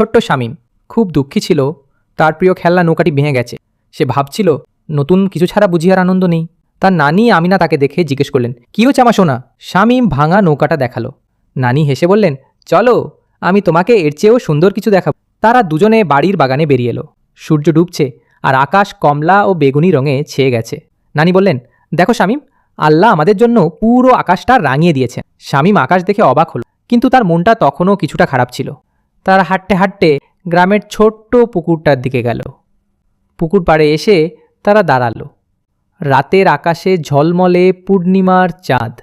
ছোট্ট শামীম খুব দুঃখী ছিল। তার প্রিয় খেলনা নৌকাটি ভেঙে গেছে। সে ভাবছিল নতুন কিছু ছাড়া বুঝি আর আনন্দ নেই। তার নানি আমিনা তাকে দেখে জিজ্ঞেস করলেন, কী হচ্ছে আমার সোনা? শামীম ভাঙা নৌকাটা দেখালো। নানি হেসে বললেন, চলো, আমি তোমাকে এর চেয়েও সুন্দর কিছু দেখাবো। তারা দুজনে বাড়ির বাগানে বেরিয়ে এলো। সূর্য ডুবছে আর আকাশ কমলা ও বেগুনি রঙে ছেয়ে গেছে। নানি বললেন, দেখো শামীম, আল্লাহ আমাদের জন্য পুরো আকাশটা রাঙিয়ে দিয়েছেন। শামীম আকাশ দেখে অবাক হলো, কিন্তু তার মনটা তখনও কিছুটা খারাপ ছিল। তারা হাঁটতে হাঁটতে গ্রামের ছোট্ট পুকুরটার দিকে গেল। পুকুর পাড়ে এসে তারা দাঁড়ালো। রাতের আকাশে ঝলমলে পূর্ণিমার চাঁদ।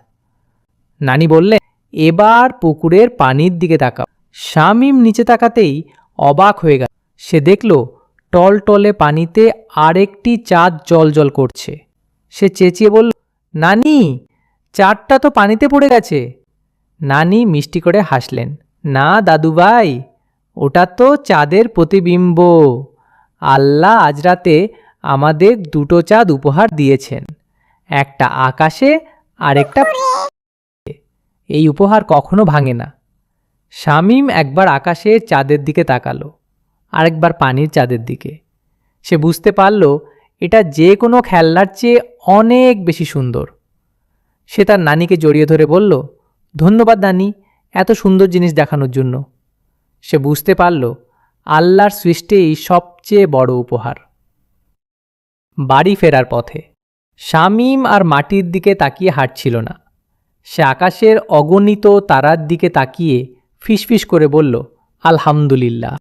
নানি বললেন, এবার পুকুরের পানির দিকে তাকাও। শামীম নিচে তাকাতেই অবাক হয়ে গেল। সে দেখল টলটলে পানিতে আরেকটি চাঁদ জ্বলজ্বল করছে। সে চেঁচিয়ে বলল, নানি, চাঁদটা তো পানিতে পড়ে গেছে। নানি মিষ্টি করে হাসলেন, না দাদুভাই, ওটা তো চাঁদের প্রতিবিম্ব। আল্লাহ আজ রাতে আমাদের দুটো চাঁদ উপহার দিয়েছেন, একটা আকাশে আর একটা। এই উপহার কখনো ভাঙে না। শামীম একবার আকাশের চাঁদের দিকে তাকালো, আরেকবার পানির চাঁদের দিকে। সে বুঝতে পারল এটা যে কোনো খেলনার চেয়ে অনেক বেশি সুন্দর। সে তার নানিকে জড়িয়ে ধরে বলল, ধন্যবাদ নানি, এত সুন্দর জিনিস দেখানোর জন্য। সে বুঝতে পারল আল্লাহর সৃষ্টিই সবচেয়ে বড় উপহার। বাড়ি ফেরার পথে শামীম আর মাটির দিকে তাকিয়ে হাঁটছিল না। সে আকাশের অগণিত তারার দিকে তাকিয়ে ফিসফিস করে বলল, আলহামদুলিল্লাহ।